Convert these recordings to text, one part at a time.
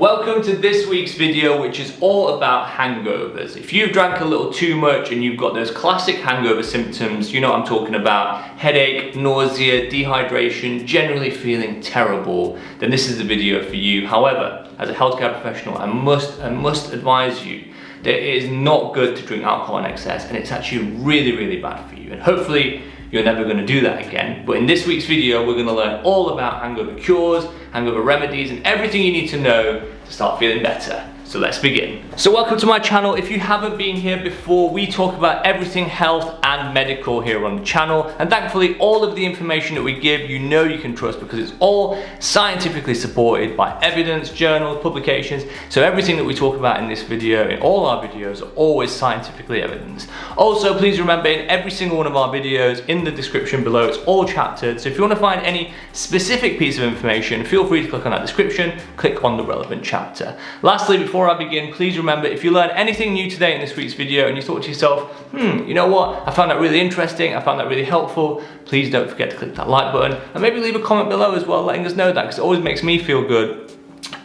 Welcome to this week's video, which is all about hangovers. If you've drank a little too much and you've got those classic hangover symptoms, you know what I'm talking about, headache, nausea, dehydration, generally feeling terrible, then this is the video for you. However, as a healthcare professional, I must advise you that it is not good to drink alcohol in excess, and it's actually really bad for you. And hopefully you're never going to do that again. But in this week's video, we're going to learn all about hangover cures, hangover remedies, and everything you need to know to start feeling better. So let's begin. So welcome to my channel. If you haven't been here before, we talk about everything health and medical here on the channel. And thankfully, all of the information that we give, you know you can trust because it's all scientifically supported by evidence, journals, publications. So everything that we talk about in this video, in all our videos, are always scientifically evidenced. Also, please remember in every single one of our videos, in the description below, it's all chaptered. So if you want to find any specific piece of information, feel free to click on that description, click on the relevant chapter. Lastly, before I begin, please remember, if you learned anything new today in this week's video and you thought to yourself, you know what, I found that really interesting, I found that really helpful, please don't forget to click that like button and maybe leave a comment below as well, letting us know that, because it always makes me feel good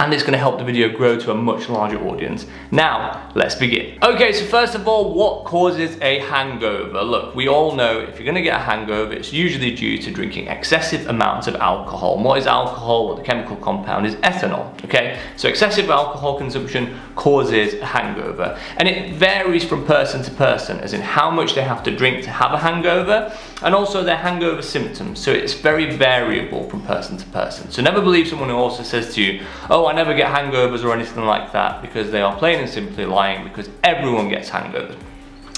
and it's going to help the video grow to a much larger audience. Now, let's begin. Okay, so first of all, what causes a hangover? Look, we all know if you're going to get a hangover, it's usually due to drinking excessive amounts of alcohol. And what is alcohol? Well, the chemical compound is ethanol, okay? So excessive alcohol consumption causes a hangover. And it varies from person to person, as in how much they have to drink to have a hangover, and also their hangover symptoms. So it's very variable from person to person. So never believe someone who also says to you, oh, I never get hangovers or anything like that, because they are plain and simply lying, because everyone gets hangovers.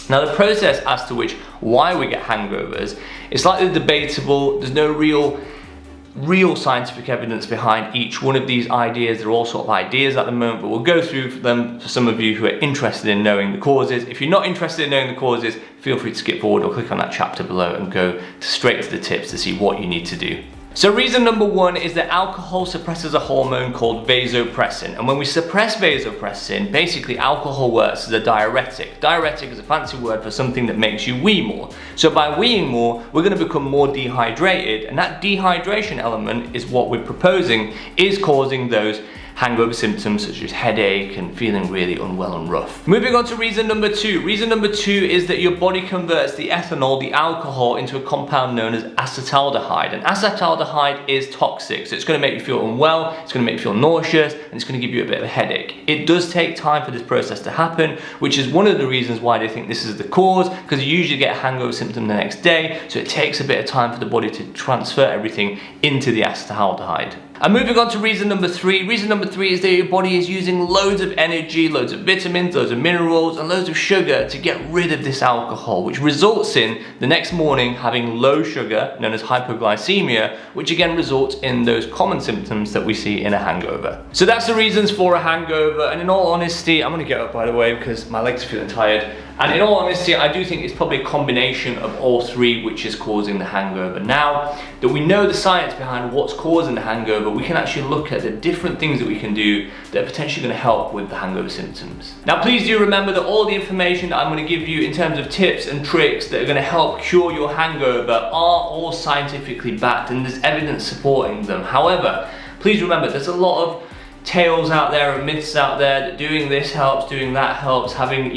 Now, the process as to why we get hangovers is slightly debatable. There's no real scientific evidence behind each one of these ideas. They're all sort of ideas at the moment, but we'll go through them for some of you who are interested in knowing the causes. If you're not interested in knowing the causes, feel free to skip forward or click on that chapter below and go straight to the tips to see what you need to do. So reason number one is that alcohol suppresses a hormone called vasopressin. And when we suppress vasopressin, basically alcohol works as a diuretic. Diuretic is a fancy word for something that makes you wee more. So by weeing more, we're going to become more dehydrated. And that dehydration element is what we're proposing is causing those hangover symptoms such as headache and feeling really unwell and rough. Moving on to reason number two. Reason number two is that your body converts the ethanol, the alcohol, into a compound known as acetaldehyde. And acetaldehyde is toxic, so it's going to make you feel unwell, it's going to make you feel nauseous, and it's going to give you a bit of a headache. It does take time for this process to happen, which is one of the reasons why they think this is the cause, because you usually get a hangover symptom the next day, so it takes a bit of time for the body to transfer everything into the acetaldehyde. And moving on to reason number three. Reason number three is that your body is using loads of energy, loads of vitamins, loads of minerals, and loads of sugar to get rid of this alcohol, which results in the next morning having low sugar, known as hypoglycemia, which again results in those common symptoms that we see in a hangover. So that's the reasons for a hangover, and in all honesty, I'm gonna get up by the way because my legs are feeling tired. And in all honesty, I do think it's probably a combination of all three which is causing the hangover. Now that we know the science behind what's causing the hangover, we can actually look at the different things that we can do that are potentially going to help with the hangover symptoms. Now, please do remember that all the information that I'm going to give you in terms of tips and tricks that are going to help cure your hangover are all scientifically backed and there's evidence supporting them. However, please remember there's a lot of tales out there and myths out there that doing this helps, doing that helps, having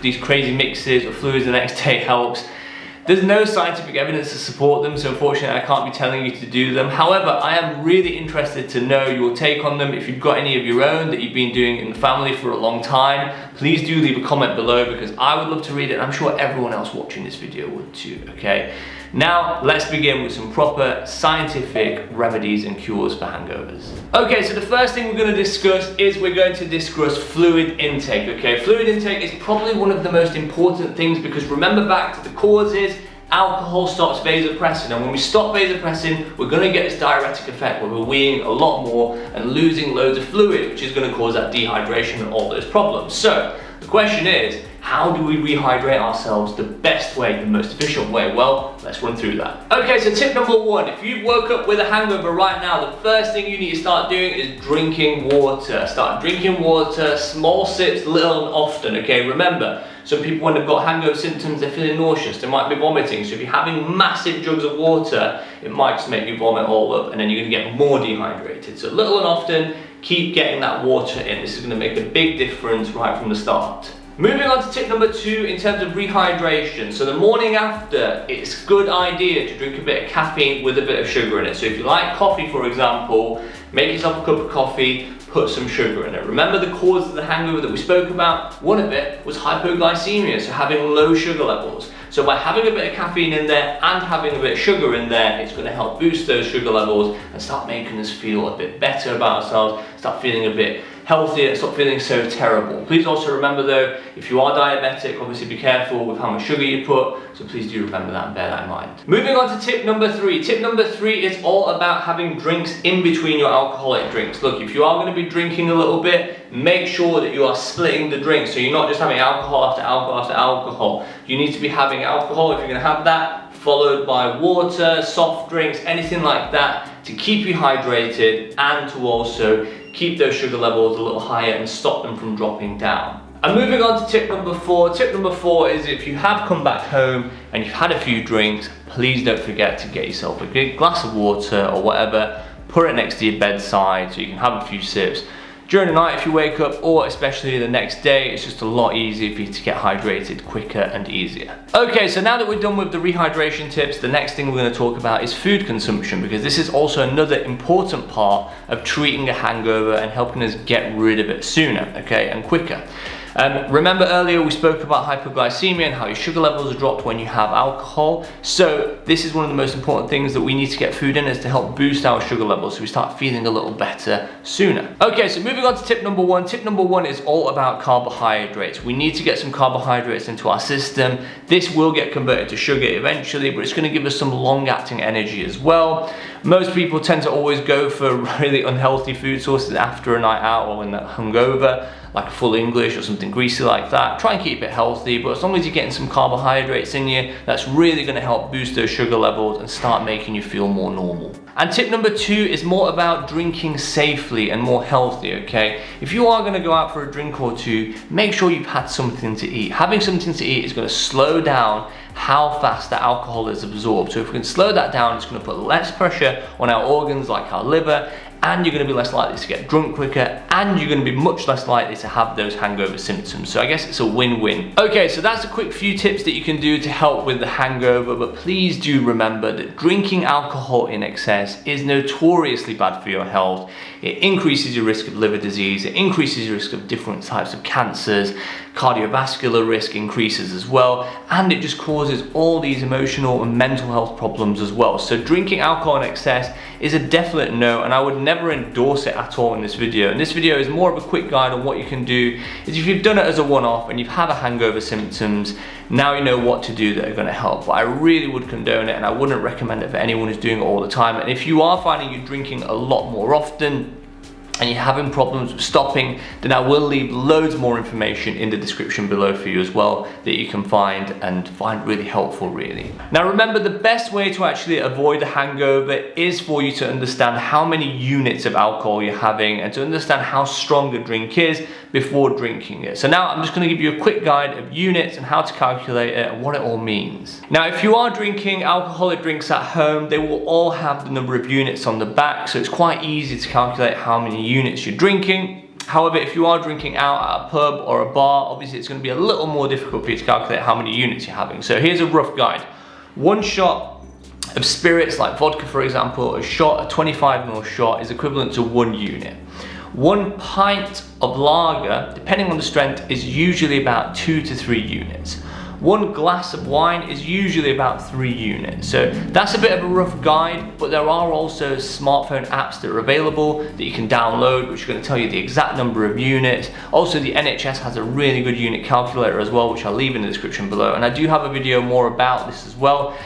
these crazy mixes of fluids the next day helps. There's no scientific evidence to support them, so unfortunately I can't be telling you to do them. However, I am really interested to know your take on them. If you've got any of your own that you've been doing in the family for a long time, please do leave a comment below because I would love to read it and I'm sure everyone else watching this video would too, okay? Now, let's begin with some proper scientific remedies and cures for hangovers. Okay, so the first thing we're going to discuss is fluid intake, okay? Fluid intake is probably one of the most important things because remember back to the causes, alcohol stops vasopressin, and when we stop vasopressin, we're going to get this diuretic effect where we're weeing a lot more and losing loads of fluid, which is going to cause that dehydration and all those problems. So, the question is, how do we rehydrate ourselves the best way, the most efficient way? Well, let's run through that. Okay, so tip number one, if you've woke up with a hangover right now, the first thing you need to start doing is drinking water. Start drinking water, small sips, little and often, okay? Remember, some people when they've got hangover symptoms, they're feeling nauseous, they might be vomiting. So if you're having massive jugs of water, it might just make you vomit all up and then you're gonna get more dehydrated. So little and often, keep getting that water in. This is going to make a big difference right from the start. Moving on to tip number 2 in terms of rehydration. So the morning after, it's a good idea to drink a bit of caffeine with a bit of sugar in it. So if you like coffee, for example, make yourself a cup of coffee, put some sugar in it. Remember the cause of the hangover that we spoke about? One of it was hypoglycemia, so having low sugar levels. So by having a bit of caffeine in there and having a bit of sugar in there, it's going to help boost those sugar levels and start making us feel a bit better about ourselves, start feeling a bit healthier, stop feeling so terrible. Please also remember though, if you are diabetic, obviously be careful with how much sugar you put, so please do remember that and bear that in mind. Moving on to tip number 3. Tip number 3 is all about having drinks in between your alcoholic drinks. Look, if you are going to be drinking a little bit, make sure that you are splitting the drinks, so you're not just having alcohol after alcohol after alcohol. You need to be having alcohol if you're going to have that, followed by water, soft drinks, anything like that to keep you hydrated and to also keep those sugar levels a little higher and stop them from dropping down. And moving on to tip number 4. Tip number 4 is if you have come back home and you've had a few drinks, please don't forget to get yourself a good glass of water or whatever, put it next to your bedside so you can have a few sips. During the night if you wake up, or especially the next day, it's just a lot easier for you to get hydrated quicker and easier. Okay, so now that we're done with the rehydration tips, the next thing we're going to talk about is food consumption, because this is also another important part of treating a hangover and helping us get rid of it sooner, okay, and quicker. Remember earlier we spoke about hypoglycemia and how your sugar levels are dropped when you have alcohol. So this is one of the most important things that we need to get food in, is to help boost our sugar levels so we start feeling a little better sooner. Okay, so moving on to tip number 1. Tip number 1 is all about carbohydrates. We need to get some carbohydrates into our system. This will get converted to sugar eventually, but it's going to give us some long-acting energy as well. Most people tend to always go for really unhealthy food sources after a night out or when they're hungover, like a full English or something greasy like that. Try and keep it healthy, but as long as you're getting some carbohydrates in you, that's really going to help boost those sugar levels and start making you feel more normal. And tip number 2 is more about drinking safely and more healthy, okay? If you are going to go out for a drink or two, make sure you've had something to eat. Having something to eat is going to slow down how fast the alcohol is absorbed. So if we can slow that down, it's going to put less pressure on our organs like our liver, and you're going to be less likely to get drunk quicker, and you're going to be much less likely to have those hangover symptoms. So I guess it's a win-win. Okay, so that's a quick few tips that you can do to help with the hangover, but please do remember that drinking alcohol in excess is notoriously bad for your health. It increases your risk of liver disease, it increases your risk of different types of cancers, cardiovascular risk increases as well, and it just causes all these emotional and mental health problems as well. So drinking alcohol in excess is a definite no, and I would never endorse it at all in this video. And this video is more of a quick guide on what you can do. Is if you've done it as a one-off and you've had a hangover symptoms, now you know what to do that are going to help. But I really would condone it, and I wouldn't recommend it for anyone who's doing it all the time. And if you are finding you're drinking a lot more often and you're having problems with stopping, then I will leave loads more information in the description below for you as well that you can find really helpful really. Now remember, the best way to actually avoid a hangover is for you to understand how many units of alcohol you're having and to understand how strong a drink is before drinking it. So now I'm just going to give you a quick guide of units and how to calculate it and what it all means. Now if you are drinking alcoholic drinks at home, they will all have the number of units on the back, so it's quite easy to calculate how many units you're drinking. However, if you are drinking out at a pub or a bar, obviously it's going to be a little more difficult for you to calculate how many units you're having. So here's a rough guide. 1 shot of spirits like vodka, for example, a 25ml shot is equivalent to 1 unit. 1 pint of lager, depending on the strength, is usually about 2 to 3 units. 1 glass of wine is usually about 3 units. So that's a bit of a rough guide, but there are also smartphone apps that are available that you can download, which are going to tell you the exact number of units. Also, the NHS has a really good unit calculator as well, which I'll leave in the description below. And I do have a video more about this as well,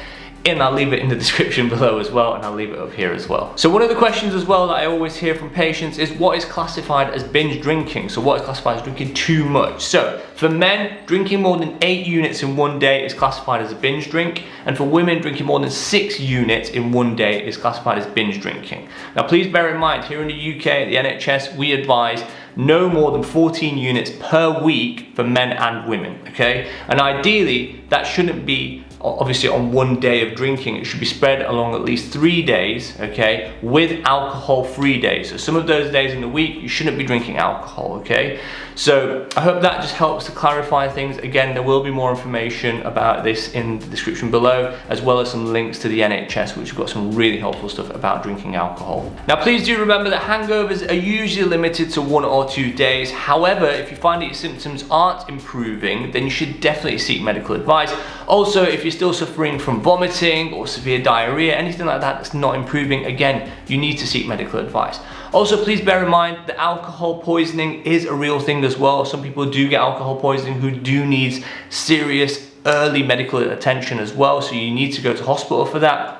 and I'll leave it in the description below as well, and I'll leave it up here as well. So one of the questions as well that I always hear from patients is what is classified as binge drinking? So what is classified as drinking too much? So for men, drinking more than 8 units in 1 day is classified as a binge drink, and for women, drinking more than 6 units in 1 day is classified as binge drinking. Now please bear in mind, here in the UK, the NHS, we advise no more than 14 units per week for men and women, okay? And ideally, that shouldn't be obviously on one day of drinking. It should be spread along at least 3 days, okay, with alcohol-free days. So some of those days in the week, you shouldn't be drinking alcohol, okay? So I hope that just helps to clarify things. Again, there will be more information about this in the description below, as well as some links to the NHS, which have got some really helpful stuff about drinking alcohol. Now, please do remember that hangovers are usually limited to 1 or 2 days. However, if you find that your symptoms aren't improving, then you should definitely seek medical advice. Also, if you're still suffering from vomiting or severe diarrhea, anything like that that's not improving, again, you need to seek medical advice. Also, please bear in mind that alcohol poisoning is a real thing as well. Some people do get alcohol poisoning who do need serious early medical attention as well, so you need to go to hospital for that.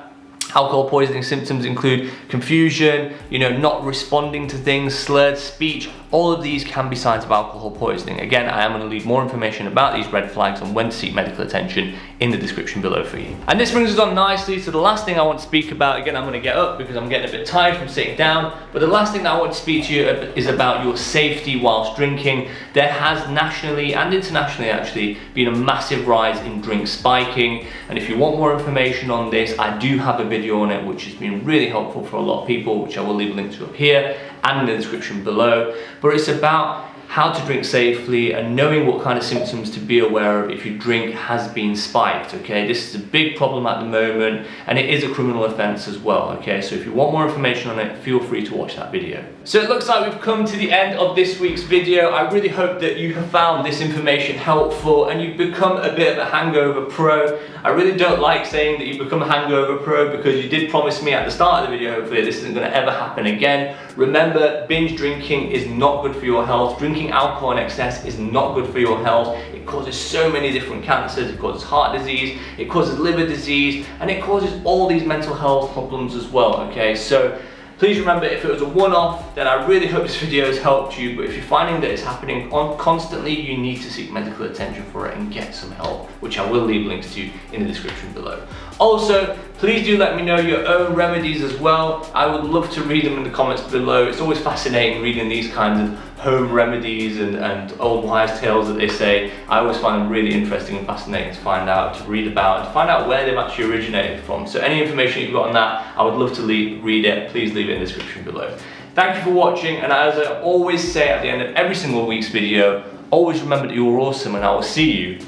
Alcohol poisoning symptoms include confusion, not responding to things, slurred speech. All of these can be signs of alcohol poisoning. Again, I am going to leave more information about these red flags and when to seek medical attention in the description below for you. And this brings us on nicely to the last thing I want to speak about. Again, I'm going to get up because I'm getting a bit tired from sitting down. But the last thing that I want to speak to you is about your safety whilst drinking. There has nationally and internationally actually been a massive rise in drink spiking. And if you want more information on this, I do have a video on it which has been really helpful for a lot of people, which I will leave a link to up here and in the description below. But it's about how to drink safely and knowing what kind of symptoms to be aware of if your drink has been spiked, okay? This is a big problem at the moment, and it is a criminal offense as well, okay? So if you want more information on it, feel free to watch that video. So it looks like we've come to the end of this week's video. I really hope that you have found this information helpful and you've become a bit of a hangover pro. I really don't like saying that you've become a hangover pro because you did promise me at the start of the video, hopefully this isn't going to ever happen again. Remember, binge drinking is not good for your health. Drinking alcohol in excess is not good for your health. It causes so many different cancers. It causes heart disease, it causes liver disease, and it causes all these mental health problems as well, okay? So please remember, if it was a one-off, then I really hope this video has helped you, but if you're finding that it's happening constantly, you need to seek medical attention for it and get some help, which I will leave links to in the description below. Also, please do let me know your own remedies as well. I would love to read them in the comments below. It's always fascinating reading these kinds of home remedies and old wives' tales that they say. I always find them really interesting and fascinating to find out, to read about, and to find out where they've actually originated from. So any information you've got on that, I would love to read it. Please leave it in the description below. Thank you for watching, and as I always say at the end of every single week's video, always remember that you're awesome, and I will see you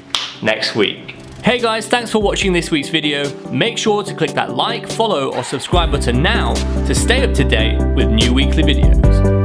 next week. Hey guys, thanks for watching this week's video. Make sure to click that like, follow, or subscribe button now to stay up to date with new weekly videos.